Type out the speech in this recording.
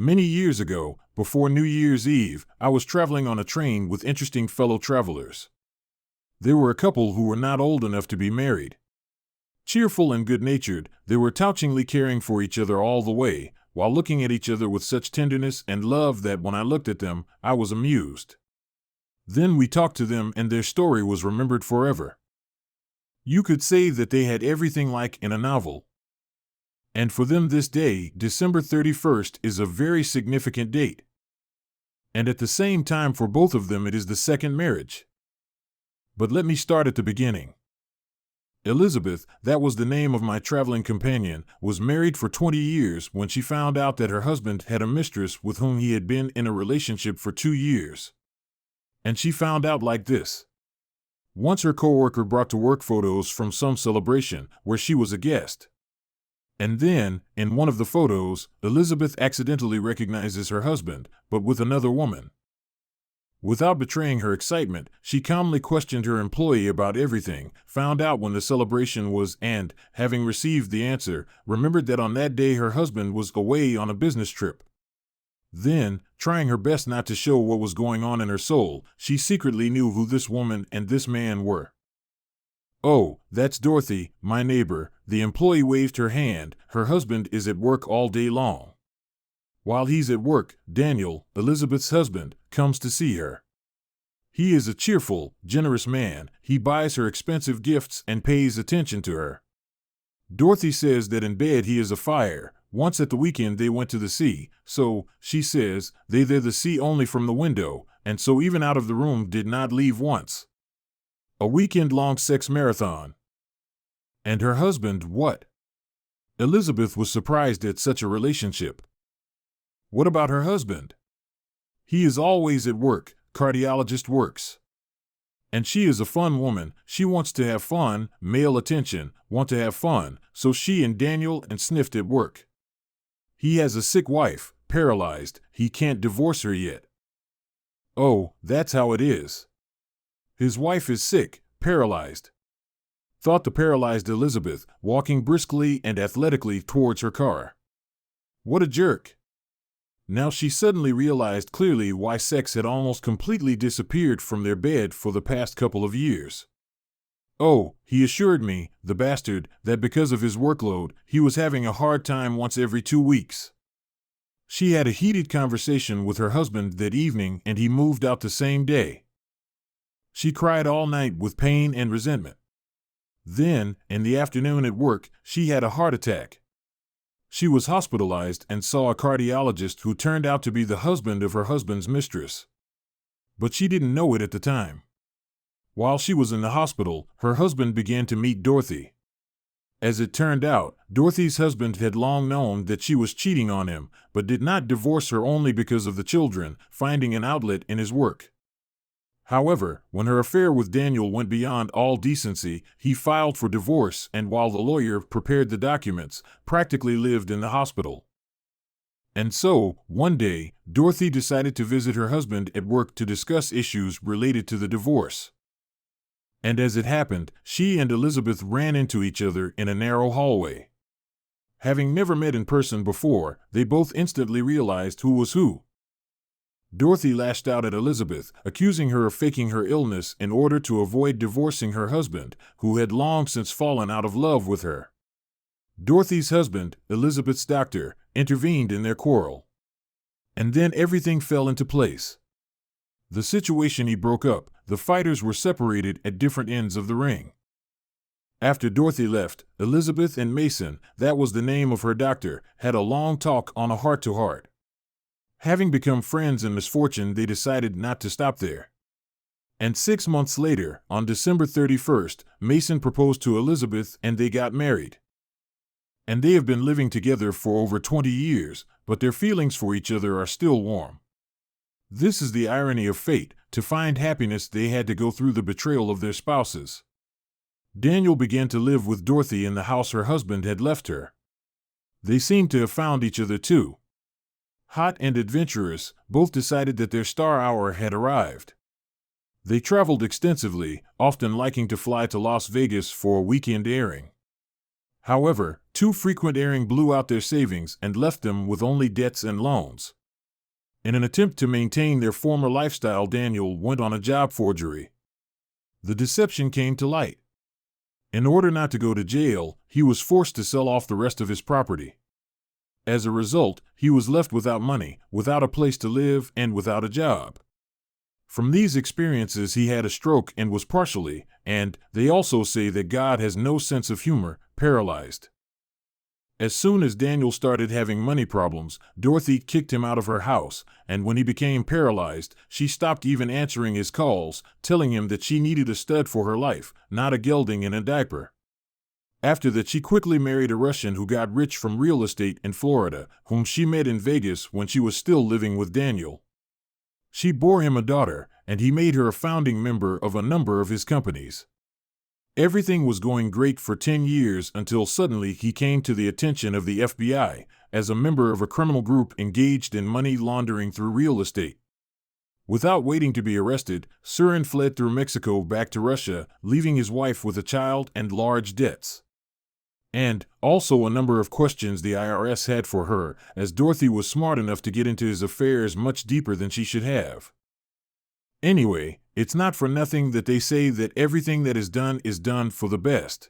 Many years ago, before New Year's Eve, I was traveling on a train with interesting fellow travelers. They were a couple who were not old enough to be married. Cheerful and good-natured, they were touchingly caring for each other all the way, while looking at each other with such tenderness and love that when I looked at them, I was amused. Then we talked to them and their story was remembered forever. You could say that they had everything like in a novel. And for them this day, December 31st, is a very significant date. And at the same time for both of them it is the second marriage. But let me start at the beginning. Elizabeth, that was the name of my traveling companion, was married for 20 years when she found out that her husband had a mistress with whom he had been in a relationship for 2 years. And she found out like this. Once her coworker brought to work photos from some celebration where she was a guest. And then, in one of the photos, Elizabeth accidentally recognizes her husband, but with another woman. Without betraying her excitement, she calmly questioned her employee about everything, found out when the celebration was and, having received the answer, remembered that on that day her husband was away on a business trip. Then, trying her best not to show what was going on in her soul, she secretly knew who this woman and this man were. "Oh, that's Dorothy, my neighbor," the employee waved her hand. "Her husband is at work all day long. While he's at work, Daniel, Elizabeth's husband, comes to see her. He is a cheerful, generous man. He buys her expensive gifts and pays attention to her. Dorothy says that in bed he is a fire. Once at the weekend they went to the sea, so, she says, they there the sea only from the window, and so even out of the room did not leave once. A weekend-long sex marathon. And her husband, what?" Elizabeth was surprised at such a relationship. "What about her husband?" "He is always at work, cardiologist works. And she is a fun woman, she wants to have fun, male attention, want to have fun, so she and Daniel and sniffed at work. He has a sick wife, paralyzed, he can't divorce her yet." "Oh, that's how it is. His wife is sick, paralyzed," thought the paralyzed Elizabeth, walking briskly and athletically towards her car. What a jerk. Now she suddenly realized clearly why sex had almost completely disappeared from their bed for the past couple of years. "Oh, he assured me, the bastard, that because of his workload, he was having a hard time once every 2 weeks. She had a heated conversation with her husband that evening and he moved out the same day. She cried all night with pain and resentment. Then, in the afternoon at work, she had a heart attack. She was hospitalized and saw a cardiologist who turned out to be the husband of her husband's mistress. But she didn't know it at the time. While she was in the hospital, her husband began to meet Dorothy. As it turned out, Dorothy's husband had long known that she was cheating on him, but did not divorce her only because of the children, finding an outlet in his work. However, when her affair with Daniel went beyond all decency, he filed for divorce and while the lawyer prepared the documents, practically lived in the hospital. And so, one day, Dorothy decided to visit her husband at work to discuss issues related to the divorce. And as it happened, she and Elizabeth ran into each other in a narrow hallway. Having never met in person before, they both instantly realized who was who. Dorothy lashed out at Elizabeth, accusing her of faking her illness in order to avoid divorcing her husband, who had long since fallen out of love with her. Dorothy's husband, Elizabeth's doctor, intervened in their quarrel. And then everything fell into place. The situation broke up, the fighters were separated at different ends of the ring. After Dorothy left, Elizabeth and Mason, that was the name of her doctor, had a long talk on a heart-to-heart. Having become friends in misfortune, they decided not to stop there. And 6 months later, on December 31st, Mason proposed to Elizabeth and they got married. And they have been living together for over 20 years, but their feelings for each other are still warm. This is the irony of fate. To find happiness, they had to go through the betrayal of their spouses. Daniel began to live with Dorothy in the house her husband had left her. They seemed to have found each other too. Hot and adventurous, both decided that their star hour had arrived. They traveled extensively, often liking to fly to Las Vegas for a weekend airing. However, too frequent erring blew out their savings and left them with only debts and loans. In an attempt to maintain their former lifestyle, Daniel went on a job forgery. The deception came to light. In order not to go to jail, he was forced to sell off the rest of his property. As a result, he was left without money, without a place to live, and without a job. From these experiences, he had a stroke and was partially, and they also say that God has no sense of humor, paralyzed. As soon as Daniel started having money problems, Dorothy kicked him out of her house, and when he became paralyzed, she stopped even answering his calls, telling him that she needed a stud for her life, not a gelding in a diaper. After that, she quickly married a Russian who got rich from real estate in Florida, whom she met in Vegas when she was still living with Daniel. She bore him a daughter, and he made her a founding member of a number of his companies. Everything was going great for 10 years until suddenly he came to the attention of the FBI as a member of a criminal group engaged in money laundering through real estate. Without waiting to be arrested, Surin fled through Mexico back to Russia, leaving his wife with a child and large debts. And also a number of questions the IRS had for her, as Dorothy was smart enough to get into his affairs much deeper than she should have. Anyway, it's not for nothing that they say that everything that is done for the best.